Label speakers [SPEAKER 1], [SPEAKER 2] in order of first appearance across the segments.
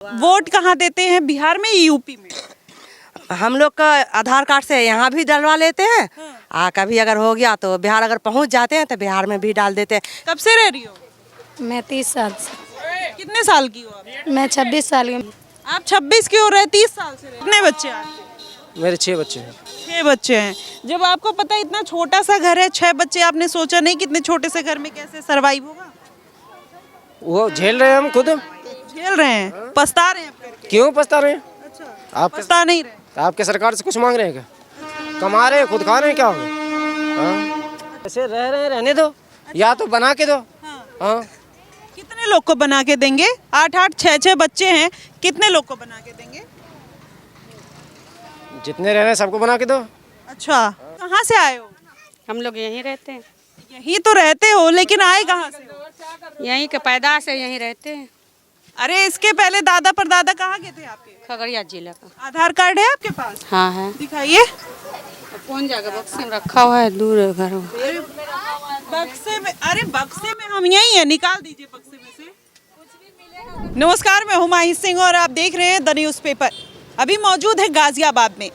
[SPEAKER 1] Vote कहाँ देते हैं, बिहार में या यूपी में?
[SPEAKER 2] हम लोग का आधार कार्ड से यहाँ भी डलवा लेते हैं। कभी अगर हो गया तो बिहार अगर पहुँच जाते हैं तो बिहार में भी डाल देते हैं।
[SPEAKER 1] कब से रह रही हो?
[SPEAKER 3] मैं 30 साल से।
[SPEAKER 1] कितने साल की हो आप?
[SPEAKER 3] मैं 26 साल की।
[SPEAKER 1] आप 26 की हो रहे, 30 साल से रहे। कितने बच्चे हैं आपके?
[SPEAKER 4] मेरे 6 बच्चे हैं।
[SPEAKER 1] 6 बच्चे हैं। जब आपको पता है इतना छोटा सा घर है, 6 बच्चे, आपने सोचा नहीं कितने छोटे से घर में कैसे सरवाइव होगा?
[SPEAKER 4] वो झेल रहे हैं, हम खुद
[SPEAKER 1] झेल रहे हैं, पछता रहे हैं अब करके।
[SPEAKER 4] क्यों पछता रहे हैं?
[SPEAKER 1] अच्छा, पछता नहीं रहे।
[SPEAKER 4] आपके सरकार से कुछ मांग रहे हैं क्या? कमा रहे हैं, खुद खा रहे हैं, क्या हो गया? ऐसे रह रहे हैं, रहने दो। या तो बना के दो। हाँ।
[SPEAKER 1] कितने लोग को बना के देंगे? 8-8 6-6 बच्चे हैं, कितने लोग को बना के देंगे?
[SPEAKER 4] जितने रह रहे हैं सबको बना के दो।
[SPEAKER 1] अच्छा, कहाँ से आए हो?
[SPEAKER 5] हम लोग यहीं रहते हैं।
[SPEAKER 1] यहीं तो रहते हो, लेकिन आए कहाँ से हो?
[SPEAKER 5] यहीं के पैदाश से यहीं रहते हैं।
[SPEAKER 1] अरे इसके पहले दादा परदादा कहाँ के थे आपके?
[SPEAKER 5] खगड़िया जिला का।
[SPEAKER 1] आधार कार्ड है आपके पास?
[SPEAKER 5] हाँ है।
[SPEAKER 1] दिखाइए।
[SPEAKER 5] कौन जगह बक्से में रखा हुआ है, दूर है घर।
[SPEAKER 1] बक्से में? अरे बक्से में हम यही है, निकाल दीजिए बक्से में से। नमस्कार, मैं हुमायूं सिंह और आप देख रहे हैं द न्यूज़पेपर। अभी मौजूद है गाजियाबाद में,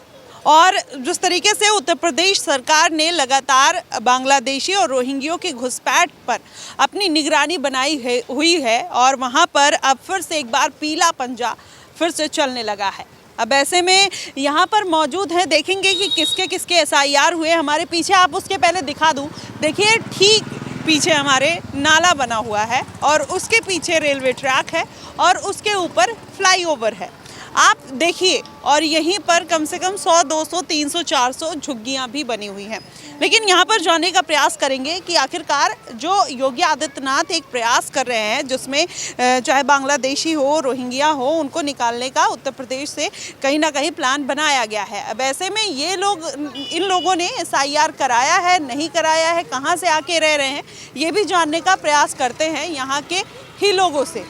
[SPEAKER 1] और जिस तरीके से उत्तर प्रदेश सरकार ने लगातार बांग्लादेशी और रोहिंग्यों की घुसपैठ पर अपनी निगरानी बनाई हुई है, और वहां पर अब फिर से एक बार पीला पंजा फिर से चलने लगा है। अब ऐसे में यहाँ पर मौजूद हैं, देखेंगे कि किसके किसके SIR हुए। हमारे पीछे, आप उसके पहले दिखा दूँ, देखिए ठीक पीछे हमारे नाला बना हुआ है, और उसके पीछे रेलवे ट्रैक है, और उसके ऊपर फ्लाईओवर है। आप देखिए, और यहीं पर कम से कम 100, 200, 300, 400 झुग्गियाँ भी बनी हुई हैं। लेकिन यहाँ पर जाने का प्रयास करेंगे कि आखिरकार जो योगी आदित्यनाथ एक प्रयास कर रहे हैं, जिसमें चाहे बांग्लादेशी हो, रोहिंग्या हो, उनको निकालने का उत्तर प्रदेश से कहीं ना कहीं प्लान बनाया गया है। अब ऐसे में ये लोग, इन लोगों ने SIR कराया है, नहीं कराया है, कहाँ से आके रह रहे हैं, ये भी जानने का प्रयास करते हैं यहाँ के ही लोगों से।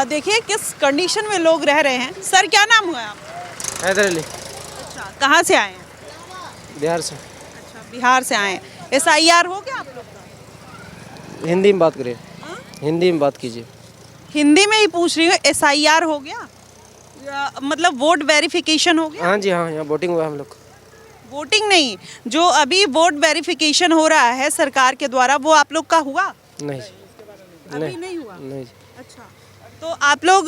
[SPEAKER 1] देखिए किस कंडीशन में लोग रह रहे हैं। सर, क्या नाम हुआ है आपका?
[SPEAKER 4] हैदर अली।
[SPEAKER 1] अच्छा, कहाँ से आए हैं?
[SPEAKER 4] बिहार से।
[SPEAKER 1] अच्छा, बिहार से आए हैं। SIR हो गया आप लोग का?
[SPEAKER 4] हिंदी में बात करिए। हिंदी में बात कीजिए।
[SPEAKER 1] हिंदी में ही पूछ रही हूँ, SIR हो गया या मतलब वोट वेरिफिकेशन हो गया?
[SPEAKER 4] हाँ जी, हाँ, यहाँ वोटिंग हुआ हम लोग।
[SPEAKER 1] वोटिंग नहीं, जो अभी वोट वेरिफिकेशन हो रहा है सरकार के द्वारा, वो आप लोग का हुआ?
[SPEAKER 4] नहीं,
[SPEAKER 1] अभी नहीं हुआ।
[SPEAKER 4] नहीं।
[SPEAKER 1] अच्छा, तो आप लोग,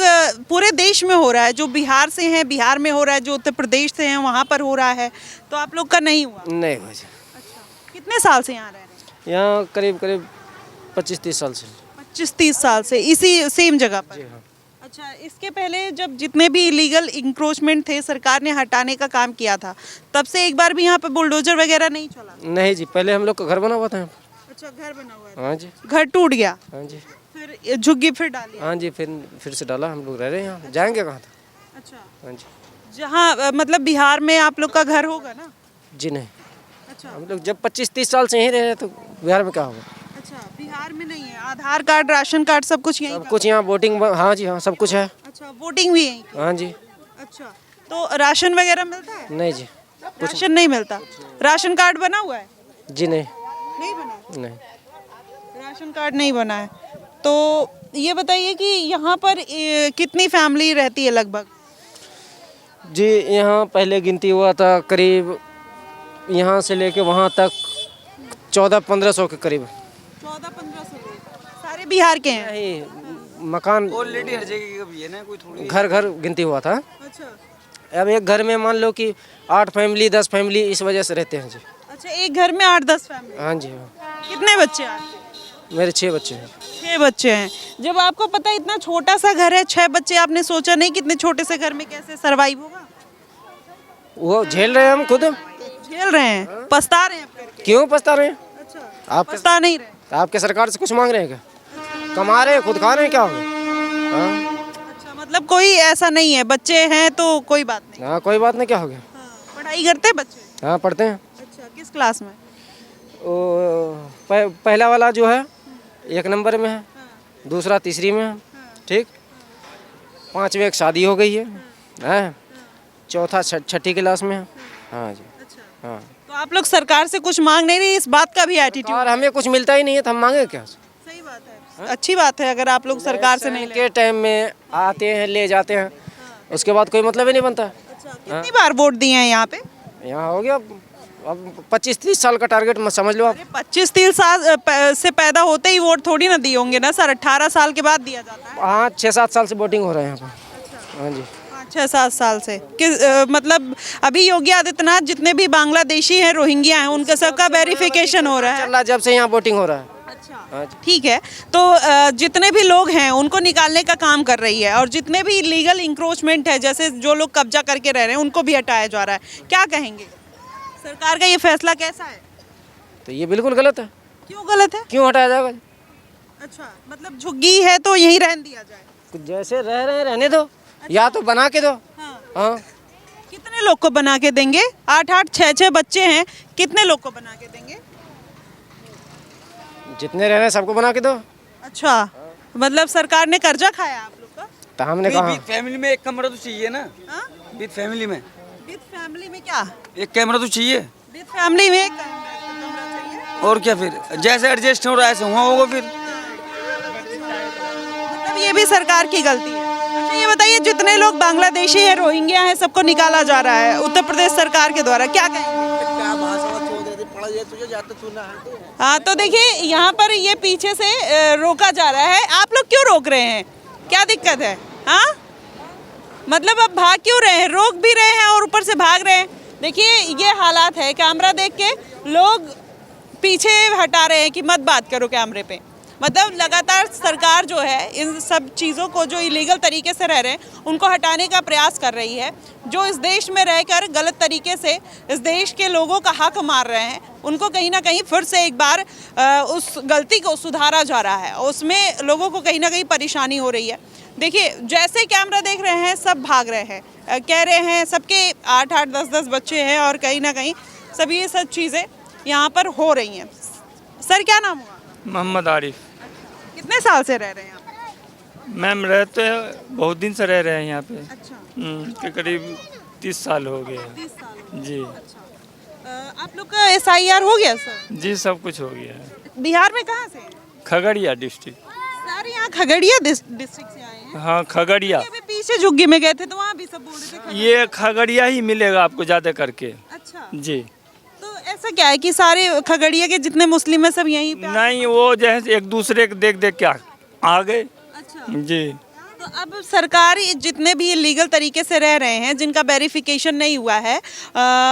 [SPEAKER 1] पूरे देश में हो रहा है, जो बिहार से हैं बिहार में हो रहा है, जो उत्तर प्रदेश से हैं वहाँ पर हो रहा है, तो आप लोग का नहीं हुआ?
[SPEAKER 4] नहीं हुआ।
[SPEAKER 1] अच्छा, कितने साल से यहाँ रह रहे हैं?
[SPEAKER 4] यहाँ करीब 25-30 साल से।
[SPEAKER 1] 25-30 साल से इसी सेम जगह पर?
[SPEAKER 4] जी हाँ।
[SPEAKER 1] अच्छा, इसके पहले जब जितने भी इलीगल इंक्रोचमेंट थे, सरकार ने हटाने का काम किया था, तब से एक बार भी यहाँ पे बुलडोजर वगैरह नहीं चला?
[SPEAKER 4] नहीं जी, पहले हम लोग का घर बना हुआ था यहाँ पर।
[SPEAKER 1] अच्छा, घर बना हुआ है।
[SPEAKER 4] हाँ जी।
[SPEAKER 1] घर टूट गया,
[SPEAKER 4] हाँ जी।
[SPEAKER 1] फिर झुग्गी फिर डाली?
[SPEAKER 4] हाँ जी, फिर से डाला। हम लोग रह रहे हैं यहाँ। जाएंगे कहाँ था?
[SPEAKER 1] अच्छा,
[SPEAKER 4] हाँ जी।
[SPEAKER 1] जहाँ मतलब बिहार में आप लोग का घर होगा ना?
[SPEAKER 4] जी नहीं,
[SPEAKER 1] अच्छा,
[SPEAKER 4] हम लोग जब 25-30 साल से यहीं रह रहे तो बिहार में क्या होगा?
[SPEAKER 1] अच्छा, बिहार में नहीं है। आधार कार्ड, राशन कार्ड सब कुछ यहीं
[SPEAKER 4] सब
[SPEAKER 1] का?
[SPEAKER 4] कुछ यहाँ वोटिंग। हाँ जी, हाँ, सब कुछ है।
[SPEAKER 1] अच्छा, वोटिंग भी यहीं?
[SPEAKER 4] हाँ जी।
[SPEAKER 1] अच्छा, तो राशन वगैरह मिलता है?
[SPEAKER 4] नहीं जी।
[SPEAKER 1] राशन नहीं मिलता। राशन कार्ड बना हुआ है?
[SPEAKER 4] जी नहीं।
[SPEAKER 1] नहीं बना?
[SPEAKER 4] नहीं।
[SPEAKER 1] राशन कार्ड नहीं बना है। तो ये बताइए कि यहाँ पर कितनी फैमिली रहती है लगभग?
[SPEAKER 4] जी, यहाँ पहले गिनती हुआ था, करीब यहाँ से लेके वहाँ तक 1400-1500 के करीब।
[SPEAKER 1] 1400-1500 लोग सारे बिहार के हैं?
[SPEAKER 4] नहीं, मकान
[SPEAKER 6] ऑलरेडी हर जगह का भी है ना, कोई थोड़ी।
[SPEAKER 4] घर घर गिनती हुआ था।
[SPEAKER 1] अच्छा,
[SPEAKER 4] अब एक घर में मान लो कि 8 फैमिली 10 फैमिली इस वजह से रहते हैं जी।
[SPEAKER 1] अच्छा, एक घर में 8-10 फैमिली?
[SPEAKER 4] हाँ जी, हाँ।
[SPEAKER 1] कितने बच्चे हैं आपके?
[SPEAKER 4] मेरे 6 बच्चे हैं।
[SPEAKER 1] 6 बच्चे हैं। जब आपको पता है इतना छोटा सा घर है, 6 बच्चे, आपने सोचा नहीं कितने छोटे से घर में कैसे सरवाइव होगा?
[SPEAKER 4] वो झेल रहे हैं, हम खुद
[SPEAKER 1] झेल रहे हैं, पछता रहे हैं अब करके।
[SPEAKER 4] क्यों पछता रहे हैं?
[SPEAKER 1] अच्छा,
[SPEAKER 4] आप
[SPEAKER 1] पछता नहीं रहे।
[SPEAKER 4] आपके सरकार से कुछ मांग रहे हैं क्या? कमा रहे हैं, खुद खा रहे हैं, क्या हो गया? हाँ।
[SPEAKER 1] अच्छा, मतलब कोई ऐसा नहीं है, बच्चे हैं तो कोई बात नहीं।
[SPEAKER 4] हाँ, कोई बात नहीं, क्या हो गया?
[SPEAKER 1] पढ़ाई करते हैं बच्चे?
[SPEAKER 4] हाँ, पढ़ते हैं।
[SPEAKER 1] अच्छा, किस क्लास में?
[SPEAKER 4] पहला वाला जो है 1 नंबर में है, दूसरा 3री में है, ठीक। 5वीं एक शादी हो गई है, हैं? चौथा 6ठी क्लास में है। हाँ जी।
[SPEAKER 1] अच्छा,
[SPEAKER 4] हाँ।
[SPEAKER 1] तो आप लोग सरकार से कुछ मांग नहीं रही, इस बात का भी एटीट्यूड?
[SPEAKER 4] और हमें कुछ मिलता ही नहीं है तो हम मांगे क्या?
[SPEAKER 1] सही बात है। अच्छी बात है अगर आप लोग सरकार से नहीं
[SPEAKER 4] के टाइम में आते हैं ले जाते हैं, उसके बाद कोई मतलब ही नहीं बनता।
[SPEAKER 1] कितनी बार वोट दिए हैं यहाँ पे?
[SPEAKER 4] यहाँ हो गया अब 25-30 साल का टारगेट मत समझ लो आप।
[SPEAKER 1] 25-30 साल से पैदा होते ही वोट थोड़ी ना दिए होंगे ना सर, 18 साल के बाद दिया जाता है।
[SPEAKER 4] हाँ 6-7 साल से वोटिंग हो रहा है यहाँ पर। हाँ जी
[SPEAKER 1] 6-7 साल से मतलब अभी योगी आदित्यनाथ जितने भी बांग्लादेशी हैं, रोहिंग्या हैं, उनका सबका वेरिफिकेशन हो रहा है।
[SPEAKER 4] चल रहा जब से यहाँ वोटिंग हो रहा है।
[SPEAKER 1] अच्छा ठीक है, तो जितने भी लोग हैं उनको निकालने का काम कर रही है और जितने भी लीगल इंक्रोचमेंट है, जैसे जो लोग कब्जा करके रह रहे हैं उनको भी हटाया जा रहा है। क्या कहेंगे सरकार का ये फैसला कैसा है?
[SPEAKER 4] तो ये बिल्कुल गलत है।
[SPEAKER 1] क्यों गलत है?
[SPEAKER 4] क्यों हटाया जाएगा?
[SPEAKER 1] अच्छा मतलब झुग्गी है तो यहीं रहने दिया जाए?
[SPEAKER 4] कुछ जैसे रह रहे हैं रहने दो, या तो बना के दो। हाँ
[SPEAKER 1] कितने लोग को बना के देंगे? 8-8 6-6 बच्चे हैं, कितने लोग को बना के देंगे?
[SPEAKER 4] जितने रह रहे हैं सबको बना के दो।
[SPEAKER 1] अच्छा मतलब सरकार ने कर्जा खाया आप लोग का?
[SPEAKER 4] तो हमने कहा
[SPEAKER 6] विद फैमिली में एक कमरा तो चाहिए ना। विद फैमिली में,
[SPEAKER 1] विद फैमिली में क्या?
[SPEAKER 6] एक कैमरा तो चाहिए।
[SPEAKER 1] विद फैमिली में एक कमरा चाहिए।
[SPEAKER 6] और क्या फिर जैसे एडजस्ट हो रहा है ऐसे हुआ होगा फिर।
[SPEAKER 1] मतलब ये भी सरकार की गलती है। अच्छा ये बताइए, जितने लोग बांग्लादेशी है, रोहिंग्या है, सबको निकाला जा रहा है उत्तर प्रदेश सरकार के द्वारा, क्या कहेंगे? हाँ तो देखिए यहाँ पर ये पीछे से रोका जा रहा है। आप लोग क्यों रोक रहे हैं? क्या दिक्कत है? हाँ मतलब अब भाग क्यों रहे हैं? रोक भी रहे हैं और ऊपर से भाग रहे हैं। देखिए ये हालात है, कैमरा देख के लोग पीछे हटा रहे हैं कि मत बात करो कैमरे पे। मतलब लगातार सरकार जो है इन सब चीज़ों को, जो इलीगल तरीके से रह रहे हैं उनको हटाने का प्रयास कर रही है। जो इस देश में रहकर गलत तरीके से इस देश के लोगों का हक मार रहे हैं, उनको कहीं ना कहीं फिर से एक बार उस गलती को सुधारा जा रहा है। उसमें लोगों को कहीं ना कहीं परेशानी हो रही है। देखिए जैसे कैमरा देख रहे हैं सब भाग रहे हैं, कह रहे हैं सबके 8-8 10-10 बच्चे हैं और कहीं ना कहीं सब ये सब चीज़ें यहाँ पर हो रही हैं। सर क्या नाम हुआ?
[SPEAKER 7] मोहम्मद आरिफ।
[SPEAKER 1] कितने साल से रह रहे हैं यहाँ पे?
[SPEAKER 7] मैम रहते हैं बहुत दिन से रह रहे हैं यहाँ पे।
[SPEAKER 1] अच्छा
[SPEAKER 7] के करीब 30 साल हो गए हैं।
[SPEAKER 1] 30 साल
[SPEAKER 7] जी
[SPEAKER 1] आप लोग का SIR हो गया सर?
[SPEAKER 7] जी सब कुछ हो गया है।
[SPEAKER 1] बिहार में कहाँ से?
[SPEAKER 7] खगड़िया डिस्ट्रिक्ट।
[SPEAKER 1] सर यहाँ खगड़िया डिस्ट्रिक्ट से आए हैं।
[SPEAKER 7] हाँ खगड़िया।
[SPEAKER 1] अभी पीछे झुग्गी में गए थे तो वहाँ भी सब बोल रहे थे खगड़िया।
[SPEAKER 7] ये खगड़िया ही मिलेगा आपको ज़्यादा करके।
[SPEAKER 1] अच्छा
[SPEAKER 7] जी
[SPEAKER 1] तो ऐसा क्या है कि सारे खगड़िया के जितने मुस्लिम हैं सब यहीं पे?
[SPEAKER 7] नहीं वो जैसे एक दूसरे के देख देख के आ गए।
[SPEAKER 1] अच्छा
[SPEAKER 7] जी
[SPEAKER 1] तो अब सरकार जितने भी लीगल तरीके से रह रहे हैं, जिनका वेरिफिकेशन नहीं हुआ है,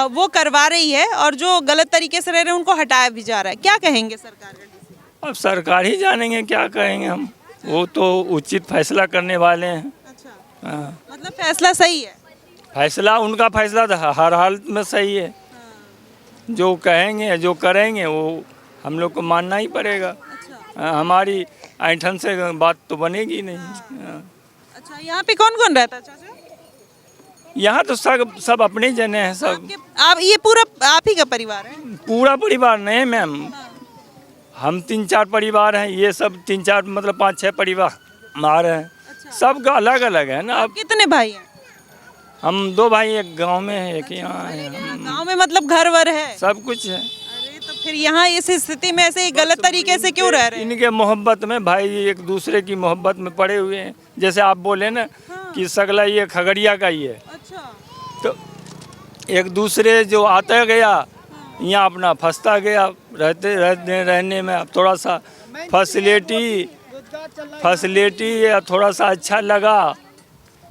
[SPEAKER 1] वो करवा रही है और जो गलत तरीके से रह रहे हैं उनको हटाया भी जा रहा है। क्या कहेंगे सरकार का?
[SPEAKER 7] अब सरकार ही जानेंगे क्या कहेंगे हम, वो तो उचित फैसला करने वाले हैं।
[SPEAKER 1] अच्छा
[SPEAKER 7] हाँ
[SPEAKER 1] मतलब फैसला सही है?
[SPEAKER 7] फैसला उनका फैसला तो हर हाल में सही है। जो कहेंगे जो करेंगे वो हम लोग को मानना ही पड़ेगा। हमारी ऐंठन से बात तो बनेगी नहीं।
[SPEAKER 1] अच्छा यहाँ पे कौन कौन रहता है चाचा?
[SPEAKER 7] यहाँ तो सब अपने जने हैं सब।
[SPEAKER 1] आप ये पूरा आप ही का परिवार है?
[SPEAKER 7] पूरा परिवार नहीं मैम, हम 3-4 परिवार हैं। ये सब 3-4 मतलब 5-6 परिवार हमारे हैं। सबका अलग अलग है ना। अब
[SPEAKER 1] कितने भाई हैं?
[SPEAKER 7] हम 2 भाई, एक गांव में है एक यहाँ है।
[SPEAKER 1] गांव में मतलब घर वर है?
[SPEAKER 7] सब कुछ है।
[SPEAKER 1] अरे तो फिर यहाँ इस स्थिति में ऐसे गलत तरीके से क्यों रह रहे हैं?
[SPEAKER 7] इनके मोहब्बत में, भाई एक दूसरे की मोहब्बत में पड़े हुए हैं। जैसे आप बोले ना कि सगला ये खगड़िया का ही है,
[SPEAKER 1] अच्छा
[SPEAKER 7] तो एक दूसरे जो आता गया यहाँ अपना फंसता गया। रहने में अब थोड़ा सा फैसिलिटी थोड़ा सा अच्छा लगा,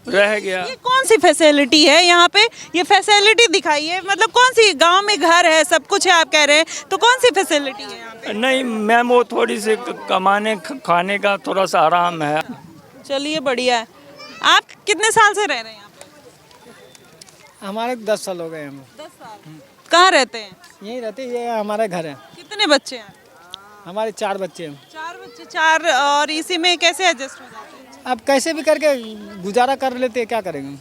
[SPEAKER 7] रह गया।
[SPEAKER 1] ये कौन सी फैसिलिटी है यहाँ पे? ये फैसिलिटी दिखाइए, मतलब कौन सी? गांव में घर है, सब कुछ है आप कह रहे हैं, तो कौन सी फैसिलिटी है यहाँ पे?
[SPEAKER 7] नहीं मैम वो थोड़ी सी कमाने खाने का थोड़ा सा आराम है।
[SPEAKER 1] चलिए बढ़िया है। आप कितने साल से रह रहे हैं यहाँ पे?
[SPEAKER 8] हमारे 10 साल हो गए हम।
[SPEAKER 1] 10 साल। कहाँ रहते हैं?
[SPEAKER 8] यहीं रहते, ये हमारा घर है।
[SPEAKER 1] कितने बच्चे हैं?
[SPEAKER 8] हमारे 4 बच्चे हैं।
[SPEAKER 1] 4 बच्चे। 4 और इसी में कैसे एडजस्ट हो जाते हैं?
[SPEAKER 8] अब कैसे भी करके गुजारा कर लेते हैं, क्या करेंगे।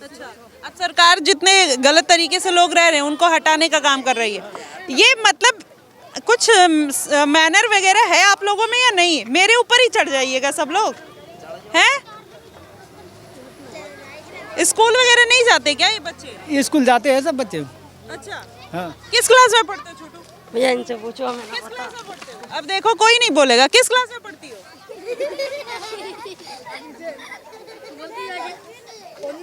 [SPEAKER 1] अच्छा अब सरकार जितने गलत तरीके से लोग रह रहे हैं उनको हटाने का काम कर रही है। ये मतलब कुछ मैनर वगैरह है आप लोगों में या नहीं? मेरे ऊपर ही चढ़ जाइएगा सब लोग हैं? स्कूल वगैरह नहीं जाते क्या ये बच्चे?
[SPEAKER 8] ये स्कूल जाते हैं सब बच्चे।
[SPEAKER 1] अच्छा
[SPEAKER 8] हाँ
[SPEAKER 1] किस क्लास में पढ़ते हो छोटू?
[SPEAKER 2] भैया इनसे पूछो, हमें
[SPEAKER 1] किस क्लास में पढ़ते हो? अब देखो कोई नहीं बोलेगा। किस क्लास में पढ़ती हो?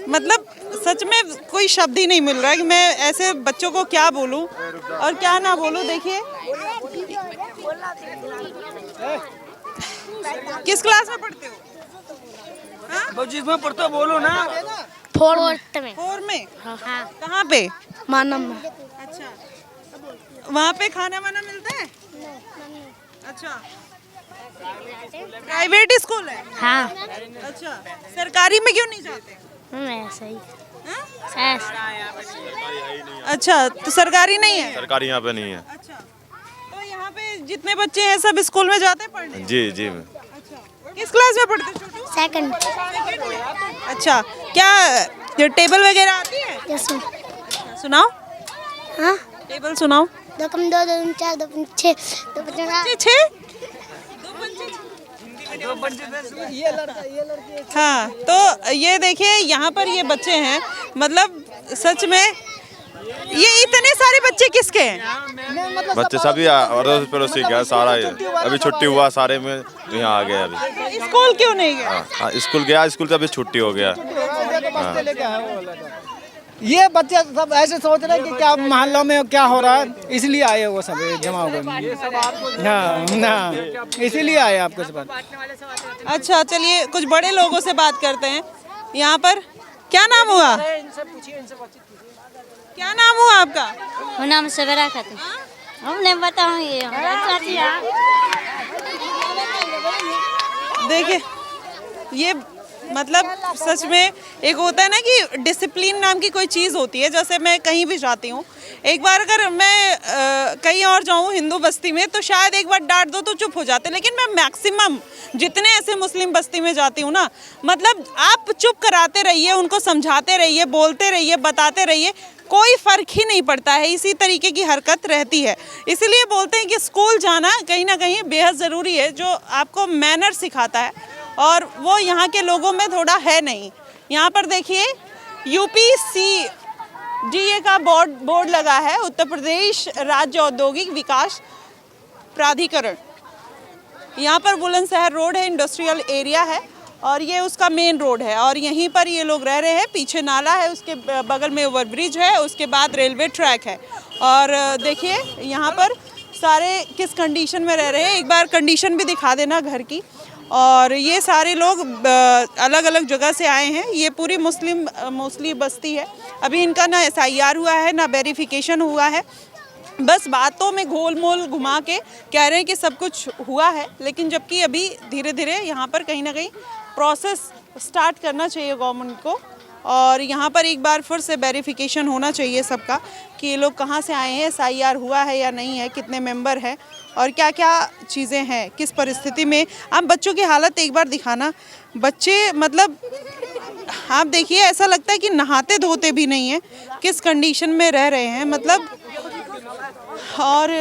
[SPEAKER 1] मतलब सच में कोई शब्द ही नहीं मिल रहा है कि मैं ऐसे बच्चों को क्या बोलूं और क्या ना बोलूं। देखिए किस क्लास में पढ़ते हो?
[SPEAKER 6] अब जिसमें पढ़ते हो बोलो ना।
[SPEAKER 3] फोर्थ में।
[SPEAKER 1] 4 में?
[SPEAKER 3] हाँ।
[SPEAKER 1] कहाँ पे?
[SPEAKER 3] मानव में।
[SPEAKER 1] अच्छा, वहाँ पे खाना वाना मिलता है? अच्छा, प्राइवेट स्कूल है?
[SPEAKER 3] हाँ।
[SPEAKER 1] अच्छा, सरकारी में क्यों नहीं जाते?
[SPEAKER 3] ऐसा ही।
[SPEAKER 1] हाँ? अच्छा, तो सरकारी नहीं है?
[SPEAKER 9] सरकारी यहाँ पे नहीं है।
[SPEAKER 1] अच्छा, तो यहाँ पे जितने बच्चे हैं सब स्कूल में जाते हैं पढ़ने?
[SPEAKER 9] जी जी।
[SPEAKER 1] अच्छा, किस क्लास में पढ़ते हो छोटू?
[SPEAKER 3] सेकंड।
[SPEAKER 1] अच्छा, क्या ये टेबल वगैरह आती है?
[SPEAKER 3] यस।
[SPEAKER 1] सुनाओ।
[SPEAKER 3] हाँ।
[SPEAKER 1] टेबल सुनाओ।
[SPEAKER 3] 2 कम 2 2 4 2 5 6 2 5
[SPEAKER 1] छः? हाँ, तो ये देखिए यहाँ पर ये बच्चे हैं, मतलब सच में ये इतने सारे बच्चे किसके हैं?
[SPEAKER 9] बच्चे सभी अड़ोस पड़ोसी का सारा ये अभी छुट्टी हुआ सारे में तो यहाँ आ गए अभी।
[SPEAKER 1] स्कूल क्यों नहीं गए?
[SPEAKER 9] हाँ, स्कूल गया, स्कूल से अभी छुट्टी हो गया।
[SPEAKER 8] ये बच्चे सब ऐसे सोच रहे हैं कि क्या मोहल्लों में क्या हो रहा है, इसलिए आए वो सब जमा हो गए। हाँ ना, इसीलिए आए आपके पास।
[SPEAKER 1] अच्छा, चलिए कुछ बड़े लोगों से बात करते हैं। यहाँ पर क्या नाम हुआ? क्या नाम हुआ आपका?
[SPEAKER 3] मेरा नाम सवेरा खातून। हम नहीं बताऊंगी।
[SPEAKER 1] देखिए ये मतलब सच में एक होता है ना कि डिसिप्लिन नाम की कोई चीज़ होती है। जैसे मैं कहीं भी जाती हूँ, एक बार अगर मैं कहीं और जाऊँ हिंदू बस्ती में तो शायद एक बार डांट दो तो चुप हो जाते, लेकिन मैं मैक्सिमम जितने ऐसे मुस्लिम बस्ती में जाती हूँ ना, मतलब आप चुप कराते रहिए, उनको समझाते रहिए, बोलते रहिए, बताते रहिए, कोई फ़र्क ही नहीं पड़ता है। इसी तरीके की हरकत रहती है। इसीलिए बोलते हैं कि स्कूल जाना कहीं ना कहीं बेहद ज़रूरी है, जो आपको मैनर सिखाता है, और वो यहाँ के लोगों में थोड़ा है नहीं। यहाँ पर देखिए UPCDA का बोर्ड लगा है, उत्तर प्रदेश राज्य औद्योगिक विकास प्राधिकरण। यहाँ पर बुलंदशहर रोड है, इंडस्ट्रियल एरिया है, और ये उसका मेन रोड है, और यहीं पर ये लोग रह रहे हैं। पीछे नाला है, उसके बगल में ओवरब्रिज है, उसके बाद रेलवे ट्रैक है। और देखिए यहाँ पर सारे किस कंडीशन में रह रहे हैं, एक बार कंडीशन भी दिखा देना घर की। और ये सारे लोग अलग अलग जगह से आए हैं। ये पूरी मुस्लिम बस्ती है। अभी इनका ना SIR हुआ है, ना वेरिफिकेशन हुआ है, बस बातों में गोल मोल घुमा के कह रहे हैं कि सब कुछ हुआ है, लेकिन जबकि अभी धीरे धीरे यहाँ पर कहीं ना कहीं प्रोसेस स्टार्ट करना चाहिए गवर्नमेंट को। और यहाँ पर एक बार फिर से वेरिफिकेशन होना चाहिए सबका कि ये लोग कहाँ से आए हैं, SIR हुआ है या नहीं है, कितने मेंबर हैं, और क्या क्या चीज़ें हैं, किस परिस्थिति में। आप बच्चों की हालत एक बार दिखाना। बच्चे मतलब आप देखिए, ऐसा लगता है कि नहाते धोते भी नहीं हैं, किस कंडीशन में रह रहे हैं मतलब। और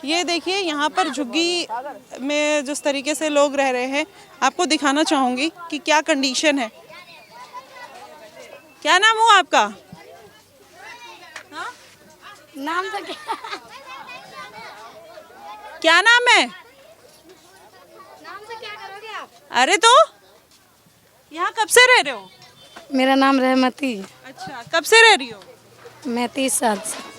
[SPEAKER 1] ये देखिए यहाँ पर झुग्गी में जिस तरीके से लोग रह रहे हैं, आपको दिखाना चाहूँगी कि क्या कंडीशन है। क्या नाम हुआ आपका? हाँ?
[SPEAKER 3] नाम तो
[SPEAKER 1] क्या नाम है?
[SPEAKER 3] नाम से क्या करोगे आप?
[SPEAKER 1] अरे तो यहाँ कब से रह रहे हो?
[SPEAKER 3] मेरा नाम रहमती।
[SPEAKER 1] अच्छा, कब से रह रही हो?
[SPEAKER 3] मैं 30 साल से।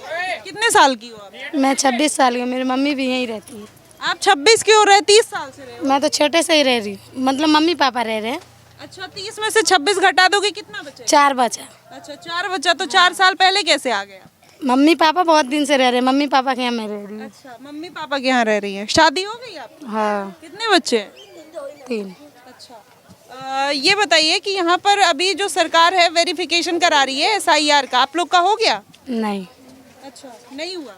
[SPEAKER 1] कितने साल की हो आप?
[SPEAKER 3] मैं 26 साल की हूँ। मेरी मम्मी भी यहीं रहती है।
[SPEAKER 1] आप 26 की हो रहे, 30 साल से रहे हो?
[SPEAKER 3] मैं तो छोटे से ही रह रही हूँ, मतलब मम्मी पापा रह रहे हैं।
[SPEAKER 1] अच्छा, 30 में से 26 घटा दोगे, कितना बचेगा?
[SPEAKER 3] 4 बचा।
[SPEAKER 1] अच्छा, 4 बचा, तो 4 साल पहले कैसे आ गया?
[SPEAKER 3] मम्मी पापा बहुत दिन से रह रहे हैं। मम्मी पापा के यहाँ मैं रह रही हूँ।
[SPEAKER 1] अच्छा, मम्मी पापा के यहाँ रह रही हैं। शादी हो गई आपकी?
[SPEAKER 3] हाँ।
[SPEAKER 1] कितने बच्चे हैं?
[SPEAKER 3] 3।
[SPEAKER 1] अच्छा, ये बताइए कि यहाँ पर अभी जो सरकार है वेरिफिकेशन करा रही है SIR का, आप लोग का हो गया?
[SPEAKER 3] नहीं।
[SPEAKER 1] अच्छा, नहीं हुआ।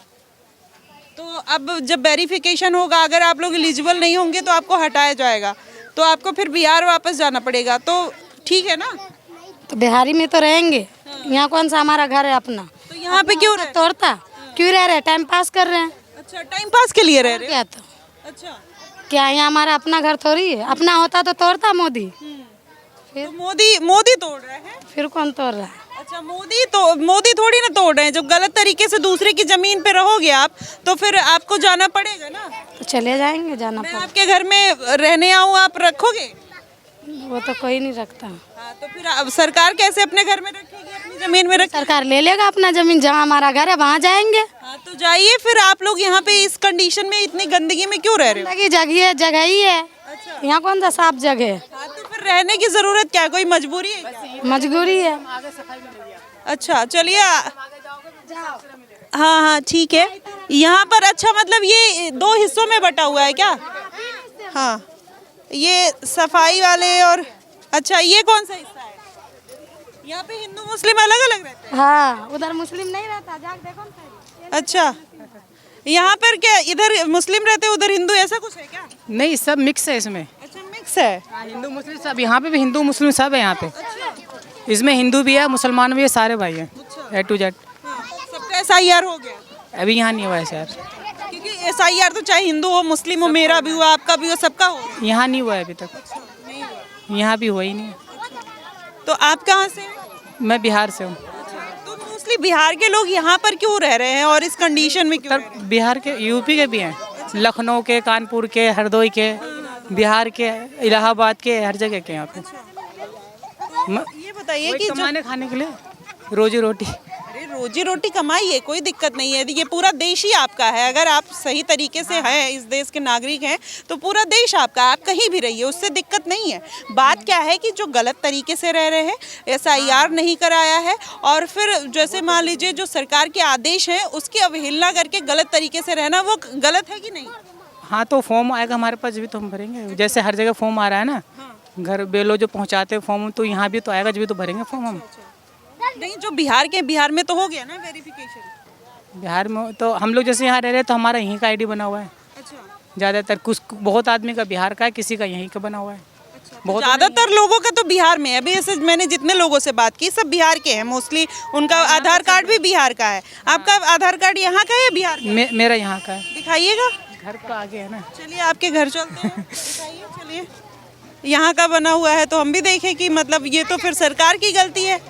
[SPEAKER 1] तो अब जब वेरिफिकेशन होगा, अगर आप लोग एलिजिबल नहीं होंगे तो आपको हटाया जाएगा, तो आपको फिर बिहार वापस जाना पड़ेगा, तो ठीक है ना?
[SPEAKER 3] तो बिहारी में तो रहेंगे। यहाँ कौन सा हमारा घर है अपना?
[SPEAKER 1] तो यहाँ पे क्यों रह?
[SPEAKER 3] तोड़ता क्यों रह रहे? टाइम पास कर रहे हैं।
[SPEAKER 1] अच्छा, टाइम पास के लिए रह रहे
[SPEAKER 3] क्या तो
[SPEAKER 1] अच्छा,
[SPEAKER 3] क्या यहाँ हमारा अपना घर थोड़ी है? अपना होता तो तोड़ता मोदी।
[SPEAKER 1] तो मोदी तोड़ रहे हैं।
[SPEAKER 3] फिर कौन तोड़ रहा है?
[SPEAKER 1] अच्छा, अच्छा, मोदी थोड़ी ना तोड़ रहे हैं। जब गलत तरीके से दूसरे की जमीन पे रहोगे आप तो फिर आपको जाना पड़ेगा ना।
[SPEAKER 3] तो चले जाएंगे, जाना
[SPEAKER 1] मैं
[SPEAKER 3] पड़ा।
[SPEAKER 1] आपके घर में रहने आऊँ, आप रखोगे?
[SPEAKER 3] वो तो कोई नहीं रखता।
[SPEAKER 1] हाँ, तो फिर अब सरकार कैसे अपने घर में रखेगी, अपनी जमीन में रखेगी?
[SPEAKER 3] सरकार ले लेगा अपना जमीन, जहाँ हमारा घर है वहाँ जाएंगे।
[SPEAKER 1] हाँ, तो जाइए फिर। आप लोग यहाँ पे इस कंडीशन में इतनी गंदगी में क्यों रह रहे हो?
[SPEAKER 3] लगी जगह ही है।
[SPEAKER 1] अच्छा।
[SPEAKER 3] यहाँ कौन सा साफ जगह है?
[SPEAKER 1] हाँ, तो फिर रहने की जरूरत क्या है? कोई मजबूरी है क्या?
[SPEAKER 3] मजबूरी है।
[SPEAKER 1] अच्छा, चलिए। हाँ हाँ, ठीक है। यहाँ पर अच्छा, मतलब ये 2 हिस्सों में बटा हुआ है क्या? हाँ, ये सफाई वाले और अच्छा, ये कौन सा हिस्सा है? यहाँ पे हिंदू मुस्लिम अलग अलग रहते हैं?
[SPEAKER 3] हाँ, उधर मुस्लिम नहीं रहता, जाके देखो ना।
[SPEAKER 1] अच्छा, यहाँ पर क्या इधर मुस्लिम रहते हैं, उधर हिंदू, ऐसा कुछ है क्या?
[SPEAKER 10] नहीं, सब मिक्स है इसमें।
[SPEAKER 1] अच्छा, मिक्स है।
[SPEAKER 10] हिंदू मुस्लिम सब, यहाँ पे भी हिंदू मुस्लिम सब है यहाँ पे। इसमें हिंदू भी है, मुसलमान भी है, सारे भाई हैं, A to Z।
[SPEAKER 1] सबका SIR हो गया?
[SPEAKER 10] अभी यहाँ नहीं हुआ है सर,
[SPEAKER 1] क्योंकि SIR तो चाहे हिंदू हो, मुस्लिम हो, मेरा भी हुआ, आपका भी हो, सबका हो।
[SPEAKER 10] यहाँ नहीं हुआ है अभी तक। यहाँ भी हुआ ही नहीं।
[SPEAKER 1] तो आप कहाँ से हैं?
[SPEAKER 10] मैं बिहार से हूँ।
[SPEAKER 1] तो मोस्टली बिहार के लोग यहाँ पर क्यों रह रहे हैं और इस कंडीशन में क्यों रह रहे हैं?
[SPEAKER 10] बिहार के, यूपी के भी हैं, लखनऊ के, कानपुर के, हरदोई के, बिहार के, इलाहाबाद के, हर जगह के यहाँ पे।
[SPEAKER 1] ये बताइए
[SPEAKER 10] वही
[SPEAKER 1] कि
[SPEAKER 10] कमाने खाने के लिए, रोजी रोटी।
[SPEAKER 1] अरे रोजी रोटी कमाइए, कोई दिक्कत नहीं है। ये पूरा देश ही आपका है। अगर आप सही तरीके से हैं, इस देश के नागरिक हैं, तो पूरा देश आपका है। आप कहीं भी रहिए, उससे दिक्कत नहीं है। बात क्या है कि जो गलत तरीके से रह रहे हैं, SIR नहीं कराया है, और फिर जैसे मान लीजिए जो सरकार के आदेश हैं उसकी अवहेलना करके गलत तरीके से रहना, वो गलत है कि नहीं?
[SPEAKER 10] हाँ, तो फॉर्म आएगा हमारे पास भी तो हम भरेंगे। जैसे हर जगह फॉर्म आ रहा है ना, घर बेलो जो पहुँचाते हैं फॉर्म, तो यहाँ भी तो आएगा, जब भी तो भरेंगे फॉर्म हम।
[SPEAKER 1] नहीं, जो बिहार में तो हो गया ना वेरिफिकेशन।
[SPEAKER 10] बिहार में तो हम लोग जैसे यहाँ रह रहे हैं तो हमारा यहीं का ID बना हुआ है।
[SPEAKER 1] अच्छा,
[SPEAKER 10] ज़्यादातर कुछ बहुत आदमी का बिहार का है, किसी का यहीं का बना हुआ है। बहुत
[SPEAKER 1] ज्यादातर लोगों का तो बिहार में है। अभी ऐसे मैंने जितने लोगों से बात की, सब बिहार के हैं मोस्टली। उनका आधार कार्ड भी बिहार का है। आपका आधार कार्ड यहाँ का है या बिहार का?
[SPEAKER 10] मेरा यहाँ का है।
[SPEAKER 1] दिखाइएगा।
[SPEAKER 10] घर तो आगे है ना।
[SPEAKER 1] चलिए आपके घर चलते हैं, दिखाइए। चलिए, यहाँ का बना हुआ है तो हम भी देखें कि मतलब ये तो फिर सरकार की गलती है।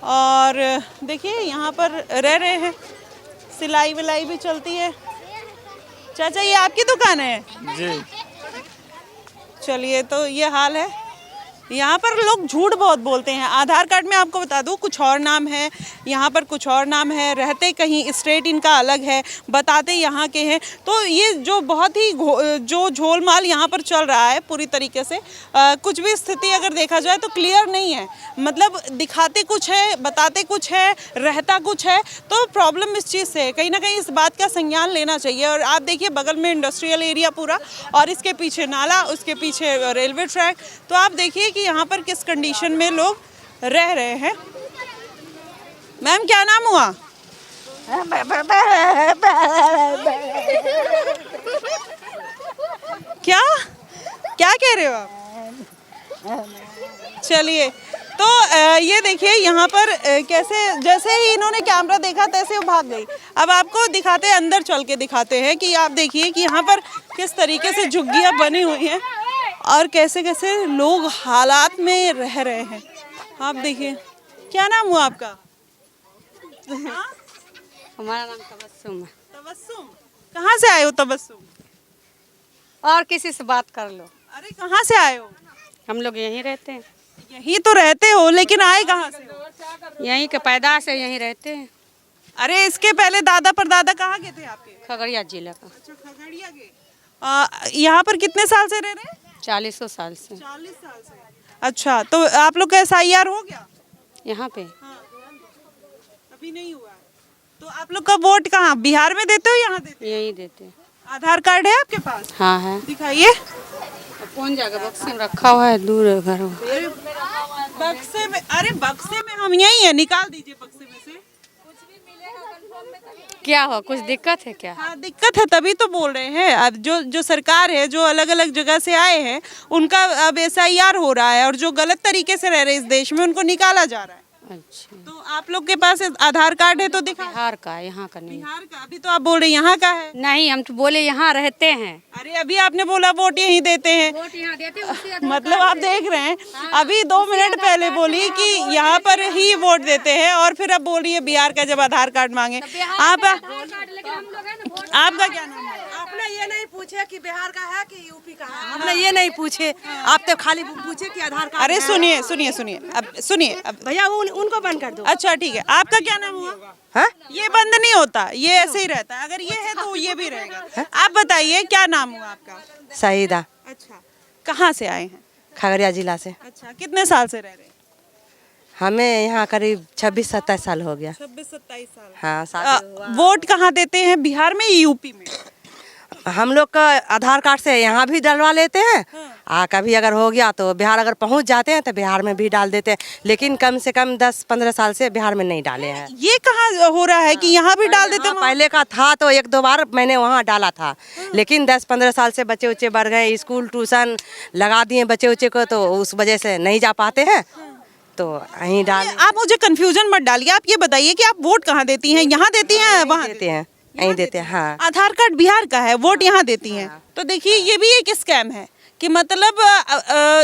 [SPEAKER 1] और देखिए यहाँ पर रह रहे हैं, सिलाई विलाई भी चलती है। चाचा, ये आपकी दुकान है?
[SPEAKER 7] जी।
[SPEAKER 1] चलिए, तो ये हाल है। यहाँ पर लोग झूठ बहुत बोलते हैं। आधार कार्ड में आपको बता दूँ कुछ और नाम है, यहाँ पर कुछ और नाम है, रहते कहीं स्टेट इनका अलग है, बताते यहाँ के हैं। तो ये जो बहुत ही जो झोलमाल यहाँ पर चल रहा है पूरी तरीके से, कुछ भी स्थिति अगर देखा जाए तो क्लियर नहीं है। मतलब दिखाते कुछ है, बताते कुछ है, रहता कुछ है। तो प्रॉब्लम इस चीज़ से है, कहीं ना कहीं इस बात का संज्ञान लेना चाहिए। और आप देखिए बगल में इंडस्ट्रियल एरिया पूरा, और इसके पीछे नाला, उसके पीछे रेलवे ट्रैक। तो आप देखिए कि यहाँ पर किस कंडीशन में लोग रह रहे हैं। मैम, क्या नाम हुआ? क्या क्या कह रहे हो आप? चलिए, तो ये देखिए यहाँ पर कैसे, जैसे ही इन्होंने कैमरा देखा तैसे वो भाग गई। अब आपको दिखाते हैं, अंदर चल के दिखाते हैं कि आप देखिए कि यहाँ पर किस तरीके से झुग्गियाँ बनी हुई हैं और कैसे कैसे लोग हालात में रह रहे हैं। आप देखिए। क्या नाम हुआ आपका?
[SPEAKER 5] हमारा नाम तबस्सुम है।
[SPEAKER 1] तबस्सुम। कहाँ से आए हो तबस्सुम?
[SPEAKER 5] और किसी से बात कर लो।
[SPEAKER 1] अरे कहाँ से आए हो?
[SPEAKER 5] हम लोग यहीं रहते हैं।
[SPEAKER 1] यहीं तो रहते हो, लेकिन आए कहाँ से हो?
[SPEAKER 5] यहीं के पैदाश है, यहीं रहते हैं।
[SPEAKER 1] अरे इसके पहले दादा परदादा कहाँ के थे आपके?
[SPEAKER 5] खगड़िया जिला का।
[SPEAKER 1] अच्छा, खगड़िया के। यहाँ पर कितने साल से रह रहे हैं?
[SPEAKER 5] 40 साल से
[SPEAKER 1] 40 साल से। अच्छा, तो आप लोग का SIR हो गया?
[SPEAKER 5] यहाँ पे
[SPEAKER 1] अभी नहीं हुआ। तो आप लोग का वोट कहाँ, बिहार में देते हो, यहाँ देते
[SPEAKER 5] यहीं देते हैं।
[SPEAKER 1] हो? आधार कार्ड है आपके पास?
[SPEAKER 5] हाँ है।
[SPEAKER 1] दिखाइए।
[SPEAKER 5] कौन जगह बक्से में रखा हुआ है, दूर है घर।
[SPEAKER 1] बक्से में? अरे बक्से में हम यही है, निकाल दीजिए बक्से में से।
[SPEAKER 5] क्या हो, कुछ दिक्कत है क्या?
[SPEAKER 1] हाँ, दिक्कत है, तभी तो बोल रहे हैं। अब जो सरकार है, जो अलग अलग जगह से आए हैं, उनका अब SIR हो रहा है, और जो गलत तरीके से रह रहे हैं इस देश में, उनको निकाला जा रहा है।
[SPEAKER 5] अच्छा,
[SPEAKER 1] तो आप लोग के पास आधार कार्ड है तो दिखा।
[SPEAKER 5] बिहार का, यहाँ का नहीं।
[SPEAKER 1] बिहार का, अभी तो आप बोल रहे यहाँ का है।
[SPEAKER 5] नहीं, हम तो बोले यहाँ रहते हैं।
[SPEAKER 1] अरे अभी आपने बोला वोट यहीं देते हैं,
[SPEAKER 5] वोट यहाँ देते हैं, उसी आधार
[SPEAKER 1] मतलब आप देख रहे हैं, अभी 2 मिनट पहले बोली कि यहाँ पर ही वोट देते हैं और फिर अब बोल रही है बिहार का जब आधार कार्ड मांगे। आप आपका क्या नाम है?
[SPEAKER 2] आपने ये नहीं पूछे कि बिहार का है कि यूपी का है, आपने ये नहीं पूछे, आप तो खाली पूछे कि आधार कार्ड।
[SPEAKER 1] अरे सुनिए सुनिए सुनिए, अब सुनिए, अब
[SPEAKER 2] भैया उनको बंद कर दो।
[SPEAKER 1] अच्छा ठीक है, आपका क्या नाम हुआ?
[SPEAKER 2] हाँ?
[SPEAKER 1] ये बंद नहीं होता, ये ऐसे ही रहता है, अगर ये है तो ये भी रहेगा। आप बताइए क्या नाम हुआ आपका?
[SPEAKER 2] सईदा।
[SPEAKER 1] अच्छा, कहाँ से आए हैं?
[SPEAKER 2] खगड़िया जिला से।
[SPEAKER 1] अच्छा, कितने साल से रह रहे हैं?
[SPEAKER 2] हमें यहाँ करीब 26-27 साल हो गया।
[SPEAKER 1] 26-27 साल।
[SPEAKER 2] हाँ, शादी हुआ।
[SPEAKER 1] वोट कहाँ देते हैं, बिहार में या यूपी में?
[SPEAKER 2] हम लोग का आधार कार्ड से यहाँ भी डलवा लेते हैं। कभी अगर हो गया तो बिहार अगर पहुँच जाते हैं तो बिहार में भी डाल देते हैं, लेकिन कम से कम 10-15 साल से बिहार में नहीं डाले हैं।
[SPEAKER 1] ये कहाँ हो रहा है कि यहाँ भी डाल देते हैं?
[SPEAKER 2] पहले का था तो 1-2 बार मैंने वहाँ डाला था, लेकिन 10-15 साल से बच्चे उच्चे बढ़ गए, स्कूल ट्यूशन लगा दिए बच्चे उच्चे को, तो उस वजह से नहीं जा पाते हैं, तो यहीं डाल।
[SPEAKER 1] आप मुझे कंफ्यूजन मत डालिए, आप ये बताइए कि आप वोट कहाँ देती हैं, यहाँ देती हैं, वहाँ
[SPEAKER 2] देते हैं, यहीं देते हैं। हाँ,
[SPEAKER 1] आधार कार्ड बिहार का है, वोट यहाँ देती हैं। तो देखिए ये भी एक स्कैम है कि मतलब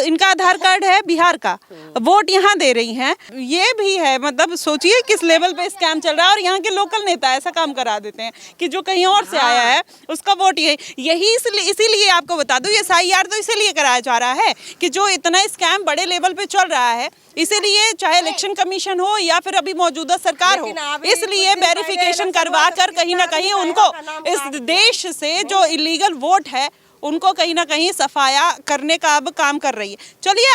[SPEAKER 1] इनका आधार कार्ड है बिहार का, वोट यहाँ दे रही हैं, ये भी है। मतलब सोचिए किस लेवल पे स्कैम चल रहा है, और यहाँ के लोकल नेता ऐसा काम करा देते हैं कि जो कहीं और से आया है उसका वोट यही इसीलिए आपको बता दूं, ये SIR तो इसीलिए कराया जा रहा है कि जो इतना स्कैम बड़े लेवल पे चल रहा है, इसीलिए चाहे इलेक्शन कमीशन हो या फिर अभी मौजूदा सरकार हो, इसलिए वेरिफिकेशन करवा कर कहीं ना कहीं उनको इस देश से जो इलीगल वोट है उनको कहीं ना कहीं सफाया करने का अब काम कर रही है। चलिए,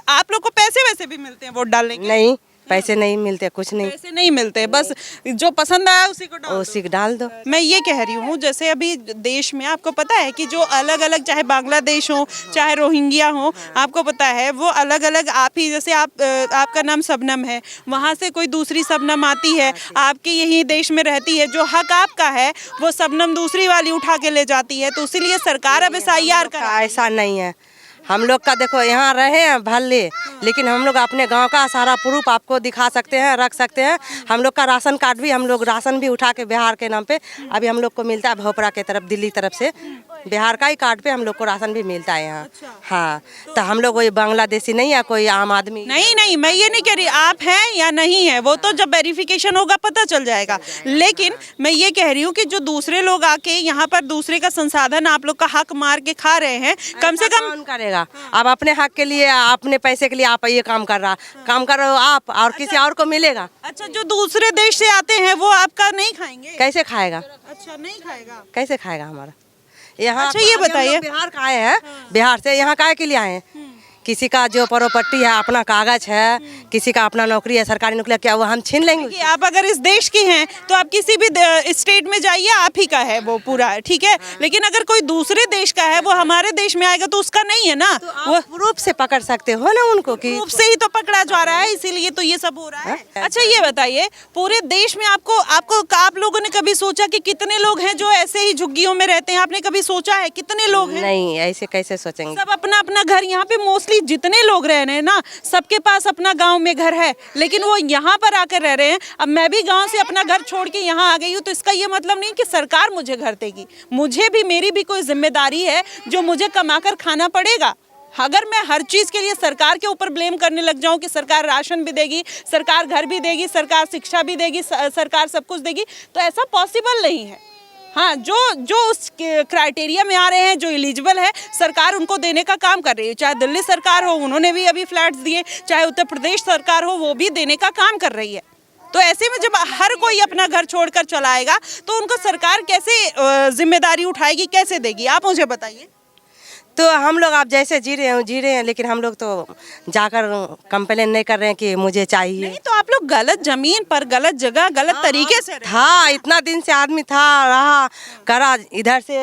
[SPEAKER 1] आप लोग को पैसे वैसे भी मिलते हैं वोट डालने के?
[SPEAKER 2] नहीं, पैसे नहीं मिलते, कुछ नहीं,
[SPEAKER 1] पैसे नहीं मिलते, बस जो पसंद आया उसी को
[SPEAKER 2] डाल दो।
[SPEAKER 1] मैं ये कह रही हूँ, जैसे अभी देश में आपको पता है कि जो अलग अलग, चाहे बांग्लादेश हो चाहे रोहिंग्या हो, आपको पता है वो अलग अलग, आप ही जैसे आपका नाम शबनम है, वहाँ से कोई दूसरी शबनम आती है, आपके यही देश में रहती है, जो हक आपका है वो शबनम दूसरी वाली उठा के ले जाती है। तो इसीलिए सरकार अब SIR का,
[SPEAKER 2] ऐसा नहीं है। हम लोग का देखो यहाँ रहे हैं भले, लेकिन हम लोग अपने गांव का सारा प्रूफ आपको दिखा सकते हैं, रख सकते हैं। हम लोग का राशन कार्ड भी, हम लोग राशन भी उठा के बिहार के नाम पे अभी हम लोग को मिलता है, भोपरा के तरफ, दिल्ली तरफ से बिहार का ही कार्ड पे हम लोग को राशन भी मिलता है यहाँ। हाँ, तो हम लोग कोई बांग्लादेशी नहीं है, कोई आम आदमी
[SPEAKER 1] नहीं, मैं ये नहीं कह रही आप हैं या नहीं है, वो तो जब वेरिफिकेशन होगा पता चल जाएगा। लेकिन मैं ये कह रही हूँ कि जो दूसरे लोग आके यहाँ पर दूसरे का संसाधन, आप लोग का हक मार के खा रहे हैं, कम से कम
[SPEAKER 2] करेगा। आप अपने हक के लिए, अपने पैसे के लिए आप ये काम कर रहे हो आप, और किसी और को मिलेगा।
[SPEAKER 1] अच्छा, जो दूसरे देश से आते हैं वो आपका नहीं खाएंगे?
[SPEAKER 2] कैसे खाएगा?
[SPEAKER 1] अच्छा, नहीं खाएगा,
[SPEAKER 2] कैसे खाएगा हमारा यहाँ?
[SPEAKER 1] अच्छा ये बताइए,
[SPEAKER 2] बिहार का आए हैं, बिहार से यहाँ काहे के लिए आए हैं? किसी का जो प्रॉपर्टी है, अपना कागज है, किसी का अपना नौकरी है, सरकारी नौकरी है, क्या वो हम छीन लेंगे?
[SPEAKER 1] कि आप अगर इस देश की हैं तो आप किसी भी स्टेट में जाइए, आप ही का है वो पूरा, ठीक है। लेकिन अगर कोई दूसरे देश का है, वो हमारे देश में आएगा तो उसका नहीं है ना।
[SPEAKER 2] तो वो प्रूफ से पकड़ सकते हो ना उनको, कि
[SPEAKER 1] प्रूफ से ही तो पकड़ा जा रहा है, इसीलिए तो ये सब हो रहा है। अच्छा ये बताइए, पूरे देश में आप लोगों ने कभी सोचा कि कितने लोग हैं जो ऐसे ही झुग्गियों में रहते हैं? आपने कभी सोचा है कितने लोग हैं?
[SPEAKER 2] नहीं, ऐसे कैसे सोचेंगे?
[SPEAKER 1] सब अपना अपना घर, यहाँ पे मोस्टली जितने लोग रह रहे हैं ना, सबके पास अपना गांव में घर है, लेकिन वो यहाँ पर आकर रह रहे हैं। अब मैं भी गांव से अपना घर छोड़ के यहाँ आ गई हूँ, तो इसका ये मतलब नहीं कि सरकार मुझे घर देगी, मुझे भी, मेरी भी कोई जिम्मेदारी है जो मुझे कमाकर खाना पड़ेगा। अगर मैं हर चीज़ के लिए सरकार के ऊपर ब्लेम करने लग जाऊं कि सरकार राशन भी देगी, सरकार घर भी देगी, सरकार शिक्षा भी देगी, सरकार सब कुछ देगी, तो ऐसा पॉसिबल नहीं है। हाँ, जो उस क्राइटेरिया में आ रहे हैं, जो एलिजिबल है, सरकार उनको देने का काम कर रही है। चाहे दिल्ली सरकार हो, उन्होंने भी अभी फ्लैट्स दिए, चाहे उत्तर प्रदेश सरकार हो, वो भी देने का काम कर रही है। तो ऐसे में जब हर कोई अपना घर छोड़कर चलाएगा तो उनको सरकार कैसे जिम्मेदारी उठाएगी, कैसे देगी? आप मुझे बताइए।
[SPEAKER 2] तो हम लोग आप जैसे जी रहे हैं, लेकिन हम लोग तो जाकर कंप्लेन नहीं कर रहे हैं कि मुझे चाहिए।
[SPEAKER 1] नहीं, तो आप लोग गलत जमीन पर, गलत जगह, गलत तरीके से
[SPEAKER 2] था। इतना दिन से आदमी था, रहा, करा, इधर से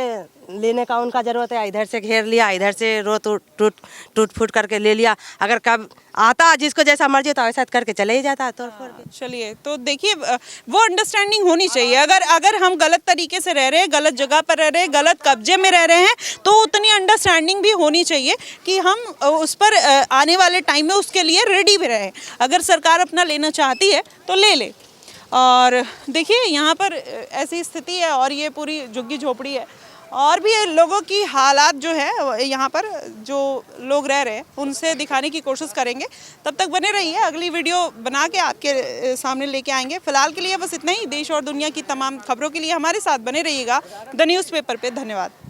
[SPEAKER 2] लेने का उनका ज़रूरत है, इधर से घेर लिया, इधर से टूट फूट करके ले लिया। अगर कब आता जिसको जैसा मर्जी तो वैसा करके चले ही जाता है तोड़ फोड़ के।
[SPEAKER 1] चलिए, तो देखिए वो अंडरस्टैंडिंग होनी चाहिए। अगर हम गलत तरीके से रह रहे हैं, गलत जगह पर रह रहे हैं, गलत कब्जे में रह रहे हैं, तो उतनी अंडरस्टैंडिंग भी होनी चाहिए कि हम उस पर आने वाले टाइम में उसके लिए रेडी भी रहें। अगर सरकार अपना लेना चाहती है तो ले ले। और देखिए यहाँ पर ऐसी स्थिति है और ये पूरी झुग्गी झोपड़ी है और भी लोगों की हालात जो है यहाँ पर जो लोग रह रहे हैं उनसे दिखाने की कोशिश करेंगे। तब तक बने रहिए, अगली वीडियो बना के आपके सामने लेके आएंगे। फिलहाल के लिए बस इतना ही। देश और दुनिया की तमाम खबरों के लिए हमारे साथ बने रहिएगा द न्यूज़पेपर पे। धन्यवाद।